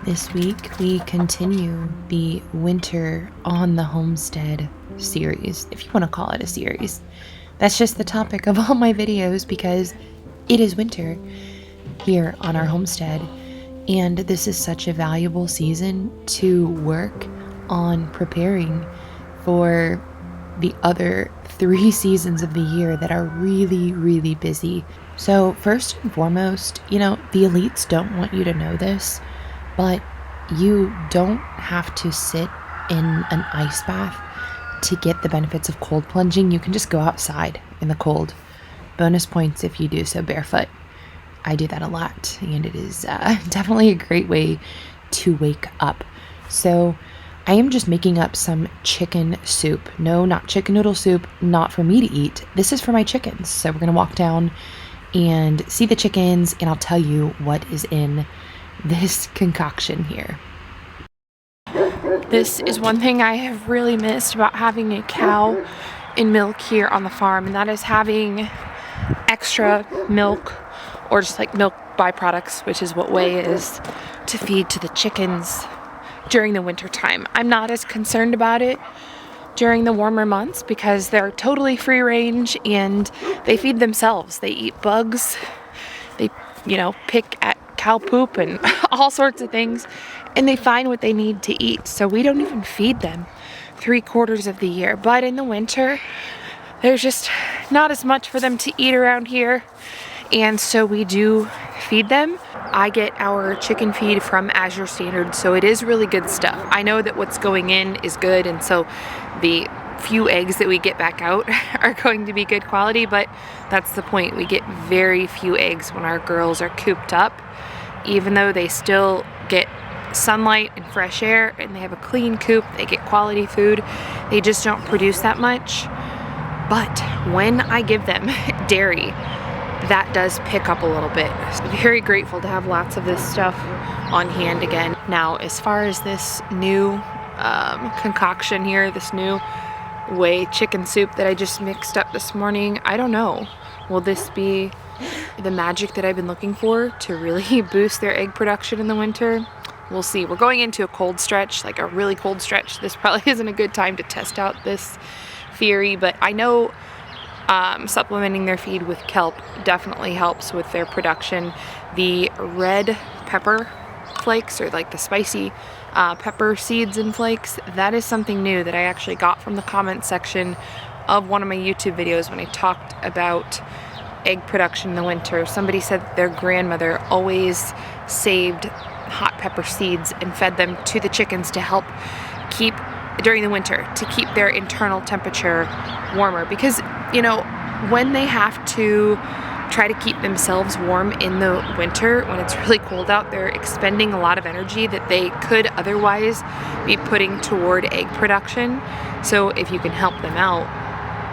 This week we continue the Winter on the Homestead series, if you want to call it a series. That's just the topic of all my videos because it is winter here on our homestead, and this is such a valuable season to work on preparing for the other 3 seasons of the year that are really, really busy. So first and foremost, the elites don't want you to know this, but you don't have to sit in an ice bath to get the benefits of cold plunging. You can just go outside in the cold. Bonus points if you do so barefoot. I do that a lot, and it is definitely a great way to wake up. So I am just making up some chicken soup. No, not chicken noodle soup, not for me to eat. This is for my chickens. So we're going to walk down and see the chickens, and I'll tell you what is in this concoction here. This is one thing I have really missed about having a cow in milk here on the farm, and that is having extra milk or just like milk byproducts, which is what whey is, to feed to the chickens during the winter time. I'm not as concerned about it during the warmer months because they're totally free range and they feed themselves. They eat bugs, they pick at cow poop and all sorts of things, and they find what they need to eat. So we don't even feed them 3/4 of the year. But in the winter, there's just not as much for them to eat around here, and so we do feed them. I get our chicken feed from Azure Standard, so it is really good stuff. I know that what's going in is good, and so the few eggs that we get back out are going to be good quality, but that's the point. We get very few eggs when our girls are cooped up, even though they still get sunlight and fresh air and they have a clean coop, they get quality food. They just don't produce that much. But when I give them dairy, that does pick up a little bit. So very grateful to have lots of this stuff on hand again. Now, as far as this new concoction here, this new whey chicken soup that I just mixed up this morning, I don't know. Will this be the magic that I've been looking for to really boost their egg production in the winter? We'll see. We're going into a cold stretch, like a really cold stretch. This probably isn't a good time to test out this theory, but I know supplementing their feed with kelp definitely helps with their production. The red pepper flakes, or like the spicy pepper seeds and flakes, that is something new that I actually got from the comment section of one of my YouTube videos when I talked about egg production in the winter. Somebody said that their grandmother always saved hot pepper seeds and fed them to the chickens to help keep, during the winter, to keep their internal temperature warmer, because when they have to try to keep themselves warm in the winter when it's really cold out, they're expending a lot of energy that they could otherwise be putting toward egg production. So if you can help them out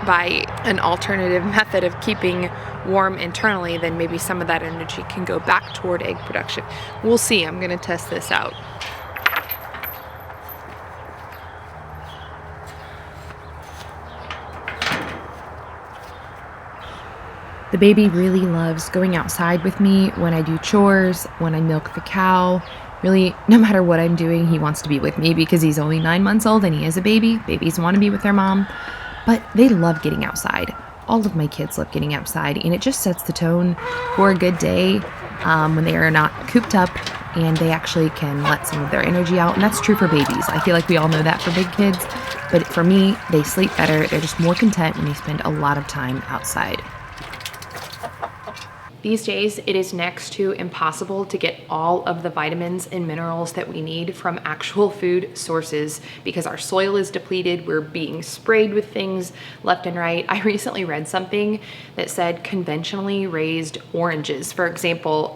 by an alternative method of keeping warm internally, then maybe some of that energy can go back toward egg production. We'll see. I'm going to test this out. The baby really loves going outside with me when I do chores, when I milk the cow. Really, no matter what I'm doing, he wants to be with me because he's only 9 months old and he is a baby. Babies want to be with their mom. But they love getting outside. All of my kids love getting outside, and it just sets the tone for a good day when they are not cooped up and they actually can let some of their energy out. And that's true for babies. I feel like we all know that for big kids, but for me, they sleep better. They're just more content when they spend a lot of time outside. These days, it is next to impossible to get all of the vitamins and minerals that we need from actual food sources because our soil is depleted. We're being sprayed with things left and right. I recently read something that said conventionally raised oranges, for example,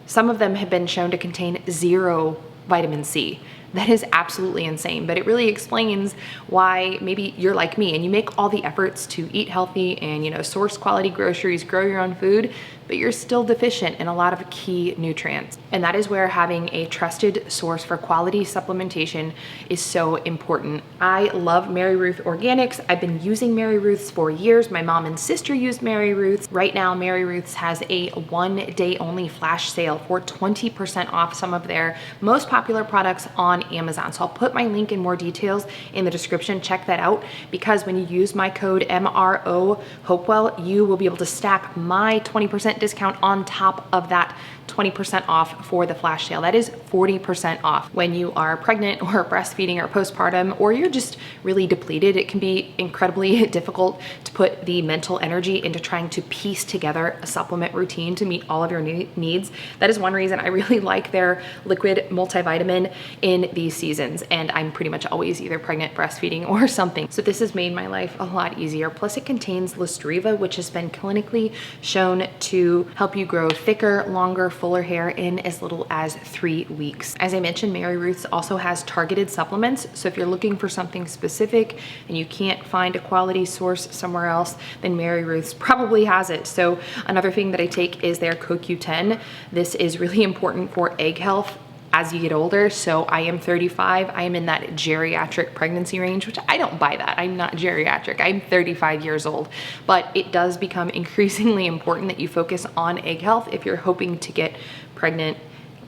some of them have been shown to contain 0 vitamin C. That is absolutely insane, but it really explains why maybe you're like me and you make all the efforts to eat healthy and, you know, source quality groceries, grow your own food, but you're still deficient in a lot of key nutrients. And that is where having a trusted source for quality supplementation is so important. I love Mary Ruth Organics. I've been using Mary Ruth's for years. My mom and sister used Mary Ruth's. Right now, Mary Ruth's has a 1-day only flash sale for 20% off some of their most popular products on Amazon. So I'll put my link in more details in the description. Check that out, because when you use my code MRO Hopewell, you will be able to stack my 20% discount on top of that 20% off for the flash sale. That is 40% off. When you are pregnant or breastfeeding or postpartum, or you're just really depleted, it can be incredibly difficult to put the mental energy into trying to piece together a supplement routine to meet all of your needs. That is one reason I really like their liquid multivitamin in these seasons. And I'm pretty much always either pregnant, breastfeeding, or something. So this has made my life a lot easier. Plus it contains Listriva, which has been clinically shown to help you grow thicker, longer, fuller hair in as little as 3 weeks. As I mentioned, Mary Ruth's also has targeted supplements. So if you're looking for something specific and you can't find a quality source somewhere else, then Mary Ruth's probably has it. So another thing that I take is their CoQ10. This is really important for egg health as you get older. So I am 35. I am in that geriatric pregnancy range, which I don't buy that. I'm not geriatric. I'm 35 years old. But it does become increasingly important that you focus on egg health if you're hoping to get pregnant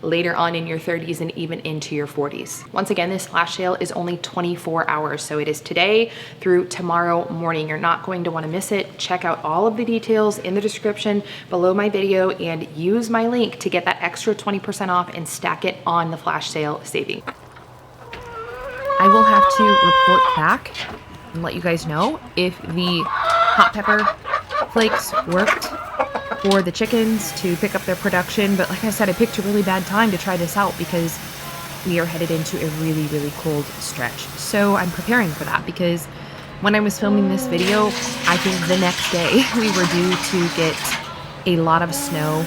later on in your 30s and even into your 40s. Once again, this flash sale is only 24 hours. So it is today through tomorrow morning. You're not going to want to miss it. Check out all of the details in the description below my video and use my link to get that extra 20% off and stack it on the flash sale saving. I will have to report back and let you guys know if the hot pepper flakes worked for the chickens to pick up their production. But like I said, I picked a really bad time to try this out because we are headed into a really, really cold stretch. So I'm preparing for that, because when I was filming this video, I think the next day we were due to get a lot of snow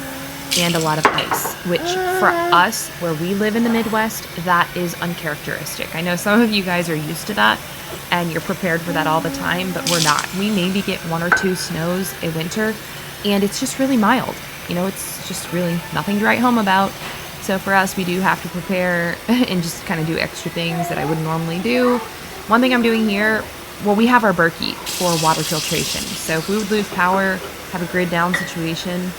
and a lot of ice, which for us, where we live in the Midwest, that is uncharacteristic. I know some of you guys are used to that and you're prepared for that all the time, but we're not. We maybe get 1 or 2 snows a winter, and it's just really mild. You know, it's just really nothing to write home about. So for us, we do have to prepare and just kind of do extra things that I wouldn't normally do. One thing I'm doing here, well, we have our Berkey for water filtration. So if we would lose power, have a grid down situation,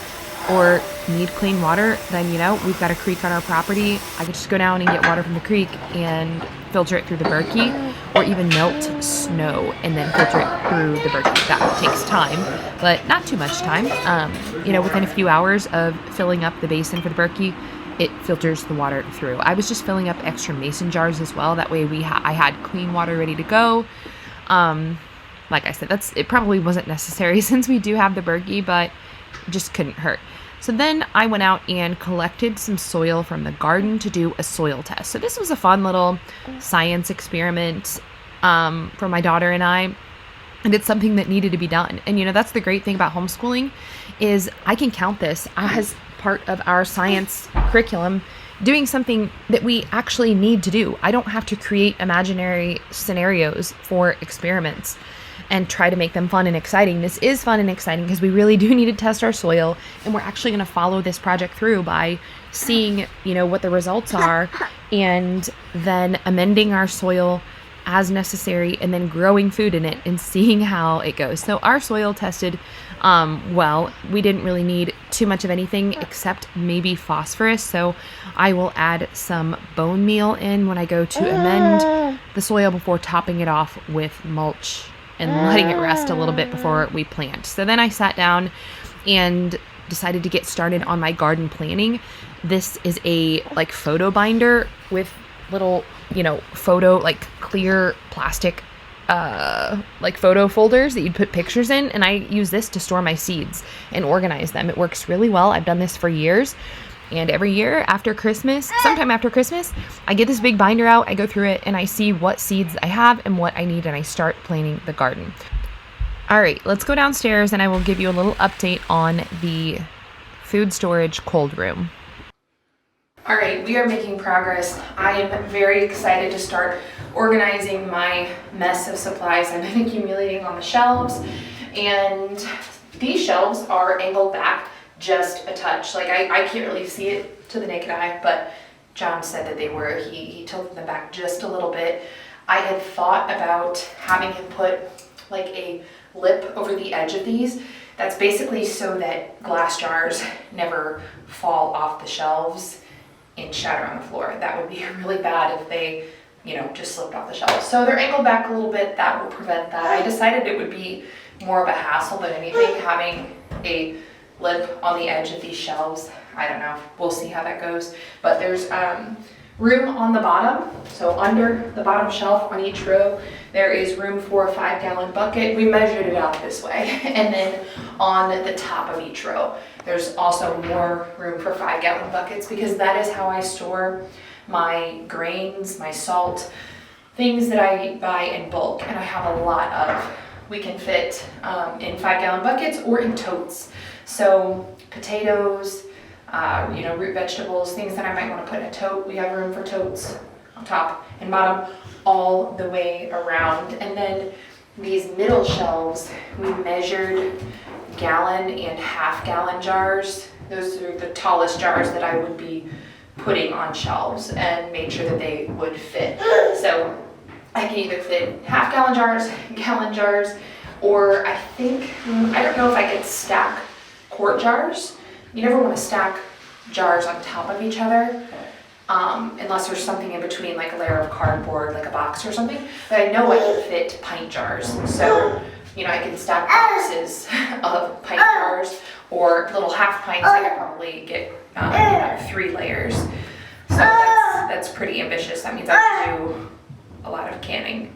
or need clean water, then, you know, we've got a creek on our property. I could just go down and get water from the creek and filter it through the Berkey, or even melt snow and then filter it through the Berkey. That takes time, but not too much time. You know, within a few hours of filling up the basin for the Berkey, it filters the water through. I was just filling up extra mason jars as well. That way I had clean water ready to go. Like I said, it probably wasn't necessary since we do have the Berkey, but it just couldn't hurt. So then I went out and collected some soil from the garden to do a soil test. So this was a fun little science experiment for my daughter and I. And it's something that needed to be done. And, you know, that's the great thing about homeschooling, is I can count this as part of our science curriculum, doing something that we actually need to do. I don't have to create imaginary scenarios for experiments and try to make them fun and exciting. This is fun and exciting because we really do need to test our soil, and we're actually going to follow this project through by seeing, you know, what the results are and then amending our soil as necessary and then growing food in it and seeing how it goes. So our soil tested well. We didn't really need too much of anything except maybe phosphorus. So I will add some bone meal in when I go to amend the soil before topping it off with mulch and letting it rest a little bit before we plant. So then I sat down and decided to get started on my garden planning. This is a photo binder with little, you know, clear plastic photo folders that you'd put pictures in, and I use this to store my seeds and organize them. It works really well. I've done this for years. And every year after Christmas, sometime after Christmas, I get this big binder out, I go through it, and I see what seeds I have and what I need, and I start planting the garden. All right, let's go downstairs and I will give you a little update on the food storage cold room. All right, we are making progress. I am very excited to start organizing my mess of supplies I've been accumulating on the shelves. And these shelves are angled back just a touch. Like I can't really see it to the naked eye, but John said that they were. He tilted them back just a little bit. I had thought about having him put like a lip over the edge of these. That's basically so that glass jars never fall off the shelves and shatter on the floor. That would be really bad if they, you know, just slipped off the shelves. So they're angled back a little bit. That will prevent that. I decided it would be more of a hassle than anything having a lip on the edge of these shelves. I don't know. We'll see how that goes. But there's room on the bottom. So under the bottom shelf on each row, there is room for a 5-gallon bucket. We measured it out this way. And then on the top of each row, there's also more room for 5-gallon buckets, because that is how I store my grains, my salt, things that I buy in bulk. And I have a lot of. We can fit in 5-gallon buckets or in totes. So potatoes, you know, root vegetables, things that I might want to put in a tote. We have room for totes on top and bottom all the way around. And then these middle shelves, we measured gallon and half-gallon jars. Those are the tallest jars that I would be putting on shelves, and made sure that they would fit. So I can either fit half-gallon jars, gallon jars, or I think, I don't know if I could stack quart jars. You never want to stack jars on top of each other, unless there's something in between, like a layer of cardboard, like a box or something. But I know I can fit pint jars. So, you know, I can stack boxes of pint jars, or little half pints. I could probably get, you know, 3 layers. So that's pretty ambitious. That means I have to do a lot of canning.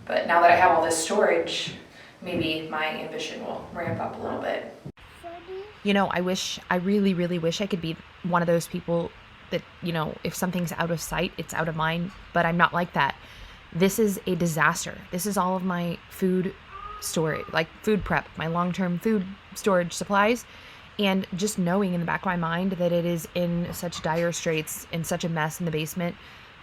But now that I have all this storage, maybe my ambition will ramp up a little bit. You know, I really, really wish I could be one of those people that, you know, if something's out of sight, it's out of mind, but I'm not like that. This is a disaster. This is all of my food storage, like food prep, my long-term food storage supplies. And just knowing in the back of my mind that it is in such dire straits, in such a mess in the basement,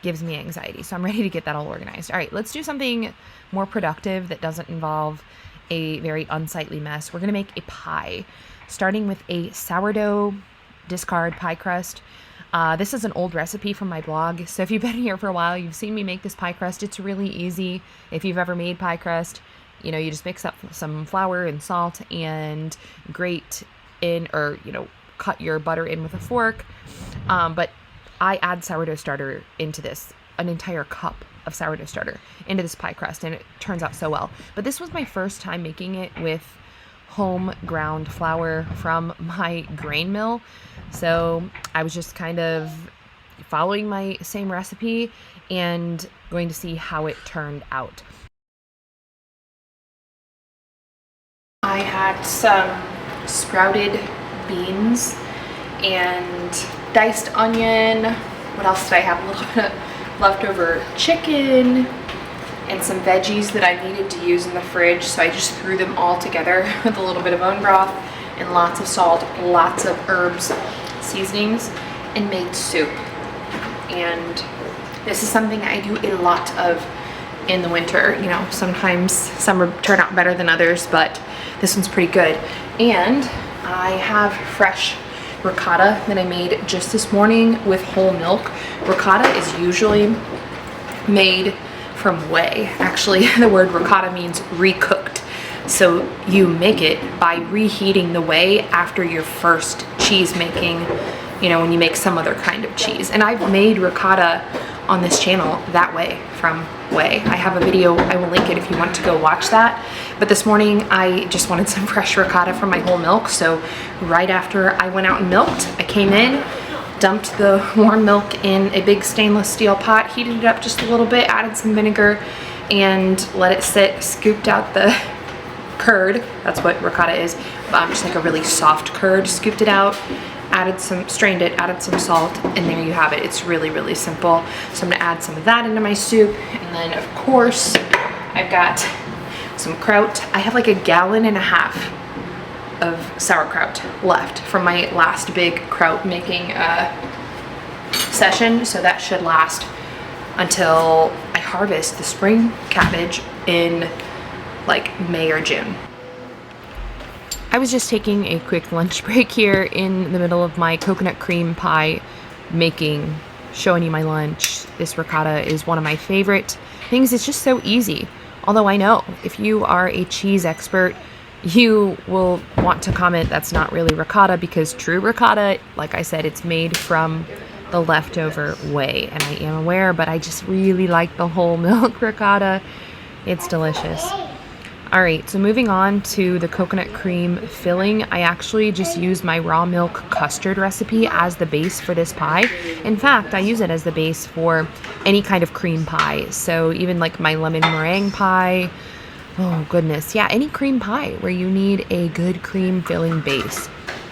gives me anxiety. So I'm ready to get that all organized. All right, let's do something more productive that doesn't involve a very unsightly mess. We're going to make a pie, starting with a sourdough discard pie crust. This is an old recipe from my blog. So if you've been here for a while, you've seen me make this pie crust. It's really easy. If you've ever made pie crust, you know, you just mix up some flour and salt and grate in, or, you know, cut your butter in with a fork. But I add sourdough starter into this, an entire cup of sourdough starter into this pie crust, and it turns out so well. But this was my first time making it with home ground flour from my grain mill. So I was just kind of following my same recipe and going to see how it turned out. I had some sprouted beans and diced onion. What else did I have? A little bit of leftover chicken and some veggies that I needed to use in the fridge. So I just threw them all together with a little bit of bone broth and lots of salt, lots of herbs, seasonings, and made soup. And this is something I do a lot of in the winter. You know, sometimes some turn out better than others, but this one's pretty good. And I have fresh ricotta that I made just this morning with whole milk. Ricotta is usually made from whey. Actually, the word ricotta means recooked. So you make it by reheating the whey after your first cheese making, you know, when you make some other kind of cheese. And I've made ricotta on this channel that way, from whey. I have a video, I will link it if you want to go watch that. But this morning I just wanted some fresh ricotta from my whole milk. So right after I went out and milked, I came in, dumped the warm milk in a big stainless steel pot, heated it up just a little bit, added some vinegar, and let it sit, scooped out the curd. That's what ricotta is, just like a really soft curd. Scooped it out, added some, strained it, added some salt, and there you have it. It's really, really simple. So I'm gonna add some of that into my soup. And then of course, I've got some kraut. I have like 1.5 gallons of sauerkraut left from my last big kraut making session, so that should last until I harvest the spring cabbage in like May or June. I was just taking a quick lunch break here in the middle of my coconut cream pie making, showing you my lunch. This ricotta is one of my favorite things. It's just so easy. Although I know if you are a cheese expert, you will want to comment that's not really ricotta, because true ricotta, like I said, it's made from the leftover whey, and I am aware, but I just really like the whole milk ricotta. It's delicious. All right, so moving on to the coconut cream filling, I actually just use my raw milk custard recipe as the base for this pie. In fact, I use it as the base for any kind of cream pie. So even like my lemon meringue pie, oh goodness, yeah, any cream pie where you need a good cream filling base.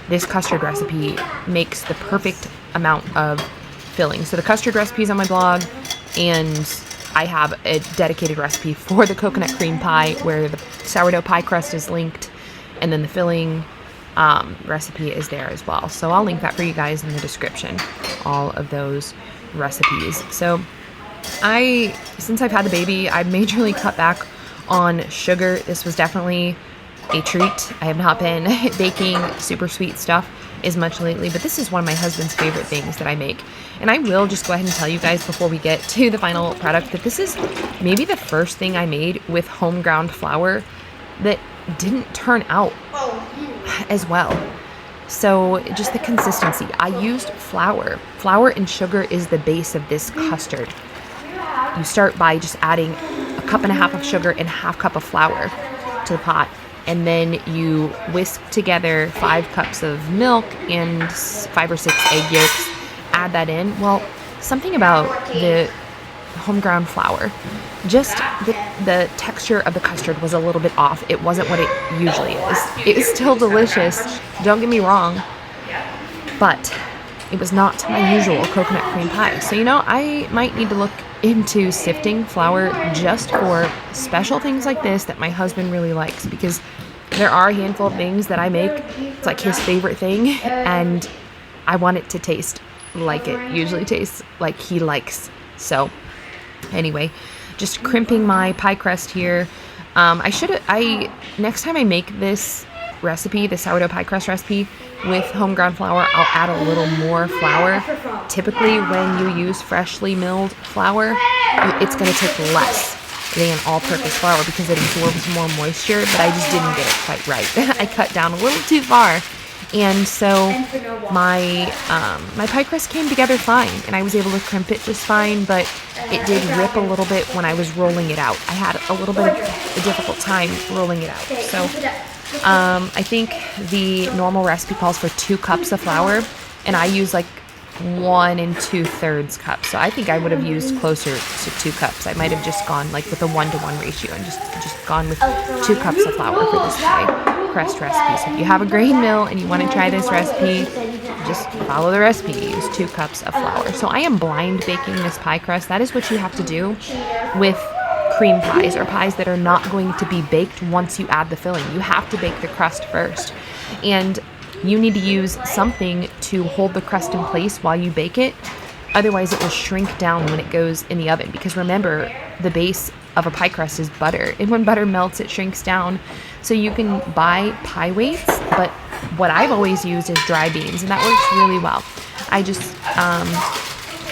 This custard recipe makes the perfect amount of filling. So the custard recipe is on my blog, and I have a dedicated recipe for the coconut cream pie where the sourdough pie crust is linked, and then the filling recipe is there as well. So I'll link that for you guys in the description, all of those recipes. So since I've had the baby, I've majorly cut back on sugar. This was definitely a treat. I have not been baking super sweet stuff as much lately, but this is one of my husband's favorite things that I make. And I will just go ahead and tell you guys before we get to the final product that this is maybe the first thing I made with home ground flour that didn't turn out as well. So just the consistency. I used flour. Flour and sugar is the base of this custard. You start by just adding a cup and a half of sugar and a half cup of flour to the pot. And then you whisk together 5 cups of milk and 5 or 6 egg yolks. Add that in. Well, something about the home ground flour, just the texture of the custard was a little bit off. It wasn't what it usually is. It was still delicious, don't get me wrong, but it was not my usual coconut cream pie. So, I might need to look into sifting flour just for special things like this that my husband really likes, because there are a handful of things that I make. It's like his favorite thing, and I want it to taste like it usually tastes, like he likes. So anyway, just crimping my pie crust here. Next time I make this recipe, the sourdough pie crust recipe with home ground flour, I'll add a little more flour. Typically when you use freshly milled flour, it's going to take less than all-purpose flour because it absorbs more moisture, but I just didn't get it quite right. I cut down a little too far. And so my pie crust came together fine, and I was able to crimp it just fine, but it did rip a little bit when I was rolling it out. I had a little bit of a difficult time rolling it out. So I think the normal recipe calls for 2 cups of flour, and I use like 1 2/3 cups. So I think I would have used closer to 2 cups. I might have just gone like with a 1-to-1 ratio and just gone with 2 cups of flour for this pie crust recipe. So if you have a grain mill and you want to try this recipe, just follow the recipe. Use 2 cups of flour. So I am blind baking this pie crust. That is what you have to do with cream pies, or pies that are not going to be baked once you add the filling. You have to bake the crust first. And you need to use something to hold the crust in place while you bake it. Otherwise, it will shrink down when it goes in the oven. Because remember, the base of a pie crust is butter. And when butter melts, it shrinks down. So you can buy pie weights, but what I've always used is dry beans, and that works really well. I just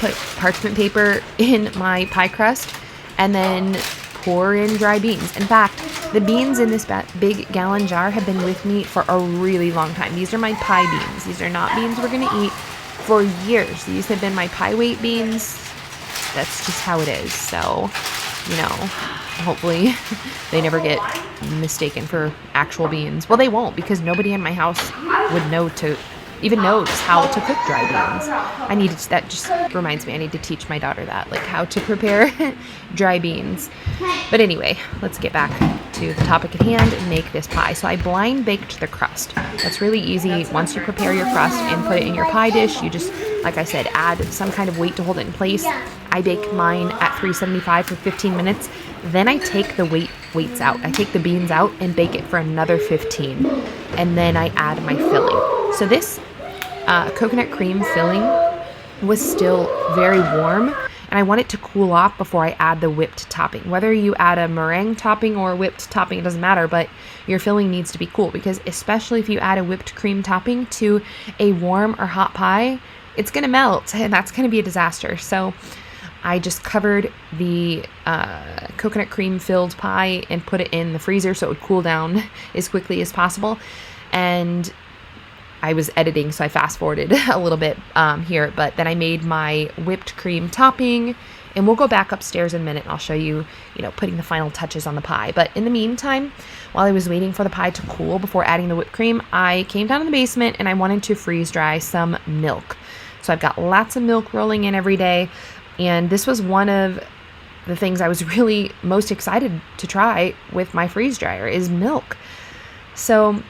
put parchment paper in my pie crust and then pour in dry beans. In fact, the beans in this big gallon jar have been with me for a really long time. These are my pie beans. These are not beans we're going to eat for years. These have been my pie weight beans. That's just how it is. So, hopefully they never get mistaken for actual beans. Well, they won't, because nobody in my house would even knows how to cook dry beans. That just reminds me, I need to teach my daughter that, like how to prepare dry beans. But anyway, let's get back to the topic at hand and make this pie. So I blind baked the crust. That's really easy. Once you prepare your crust and put it in your pie dish, you just, like I said, add some kind of weight to hold it in place. I bake mine at 375 for 15 minutes. Then I take the weights out. I take the beans out and bake it for another 15. And then I add my filling. So this coconut cream filling was still very warm, and I want it to cool off before I add the whipped topping. Whether you add a meringue topping or a whipped topping, it doesn't matter, but your filling needs to be cool, because especially if you add a whipped cream topping to a warm or hot pie, it's going to melt, and that's going to be a disaster. So I just covered the coconut cream filled pie and put it in the freezer so it would cool down as quickly as possible. And I was editing, so I fast forwarded a little bit here, but then I made my whipped cream topping, and we'll go back upstairs in a minute and I'll show you, putting the final touches on the pie. But in the meantime, while I was waiting for the pie to cool before adding the whipped cream, I came down in the basement and I wanted to freeze dry some milk. So I've got lots of milk rolling in every day, and this was one of the things I was really most excited to try with my freeze dryer is milk. So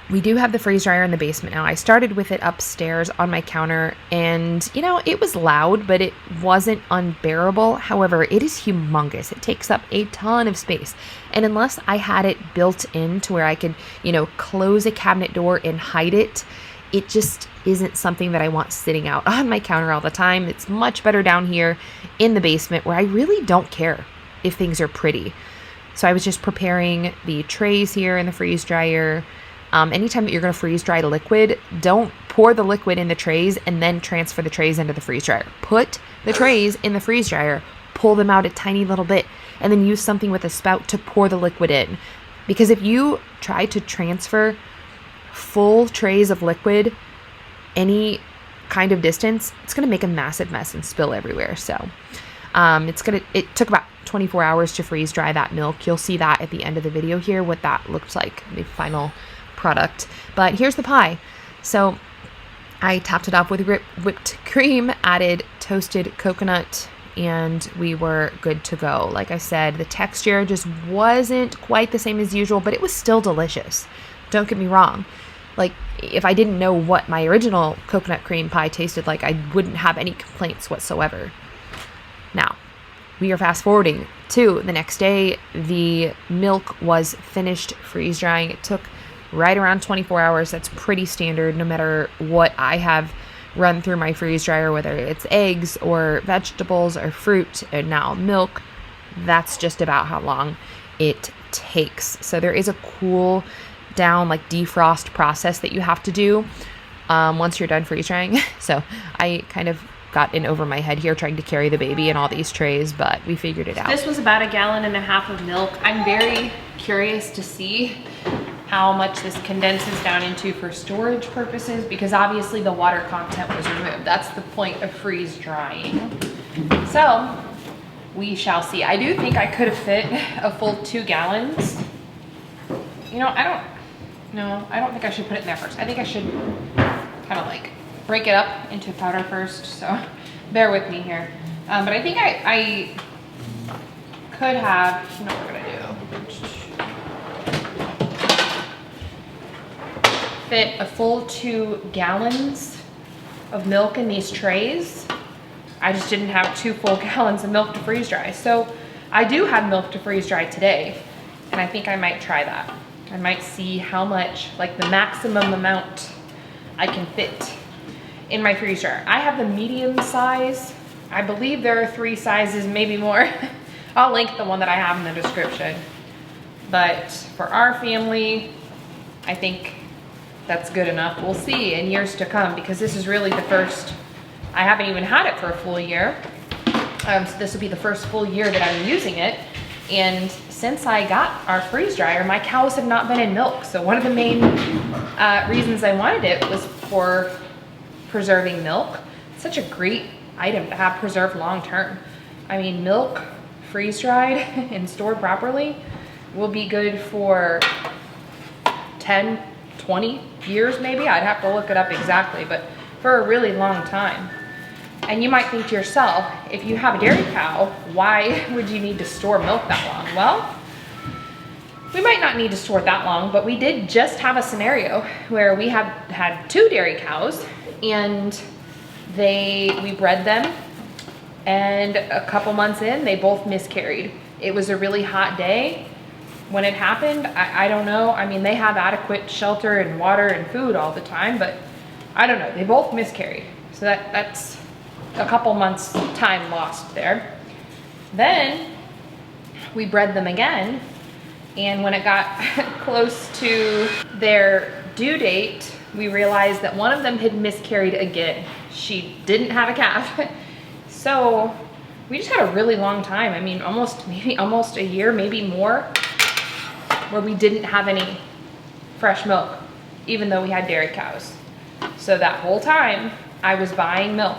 we do have the freeze dryer in the basement now. I started with it upstairs on my counter, and it was loud, but it wasn't unbearable. However, it is humongous. It takes up a ton of space. And unless I had it built in to where I could, close a cabinet door and hide it, it just isn't something that I want sitting out on my counter all the time. It's much better down here in the basement where I really don't care if things are pretty. So I was just preparing the trays here in the freeze dryer. Anytime that you're going to freeze dry liquid, don't pour the liquid in the trays and then transfer the trays into the freeze dryer. Put the trays in the freeze dryer, pull them out a tiny little bit, and then use something with a spout to pour the liquid in. Because if you try to transfer full trays of liquid any kind of distance, it's going to make a massive mess and spill everywhere. So it took about 24 hours to freeze dry that milk. You'll see that at the end of the video here, what that looked like, the final product. But here's the pie. So I topped it off with whipped cream, added toasted coconut, and we were good to go. Like I said, the texture just wasn't quite the same as usual, but it was still delicious. Don't get me wrong. Like, if I didn't know what my original coconut cream pie tasted like, I wouldn't have any complaints whatsoever. Now, we are fast forwarding to the next day. The milk was finished freeze drying. It took right around 24 hours. That's pretty standard no matter what I have run through my freeze dryer, whether it's eggs or vegetables or fruit, and now milk. That's just about how long it takes. So there is a cool down, like, defrost process that you have to do once you're done freeze drying. So I kind of got in over my head here trying to carry the baby and all these trays, but we figured it out. This was about 1.5 gallons of milk. I'm very curious to see how much this condenses down into for storage purposes, because obviously the water content was removed. That's the point of freeze drying. So we shall see. I do think I could have fit a full 2 gallons. I don't think I should put it in there first. I think I should kind of like break it up into powder first. So bear with me here. But I think I could have, what we're gonna do. Fit a full 2 gallons of milk in these trays. I just didn't have 2 full gallons of milk to freeze dry. So I do have milk to freeze dry today, and I think I might try that. I might see how much, like the maximum amount I can fit in my freeze dryer. I have the medium size. I believe there are 3 sizes, maybe more. I'll link the one that I have in the description. But for our family, I think that's good enough. We'll see in years to come, because this is really the first, I haven't even had it for a full year. So this will be the first full year that I'm using it. And since I got our freeze dryer, my cows have not been in milk. So one of the main reasons I wanted it was for preserving milk. It's such a great item to have preserved long term. I mean, milk freeze dried and stored properly will be good for 10, 20 years maybe. I'd have to look it up exactly, but for a really long time. And you might think to yourself, if you have a dairy cow, why would you need to store milk that long? Well, we might not need to store it that long, but we did just have a scenario where we had 2 dairy cows, and we bred them, and a couple months in, they both miscarried. It was a really hot day when it happened. I don't know. I mean, they have adequate shelter and water and food all the time, but I don't know. They both miscarried. So that's a couple months time lost there. Then we bred them again, and when it got close to their due date, we realized that one of them had miscarried again. She didn't have a calf. So we just had a really long time. I mean, maybe almost a year, maybe more, where we didn't have any fresh milk, even though we had dairy cows. So that whole time I was buying milk.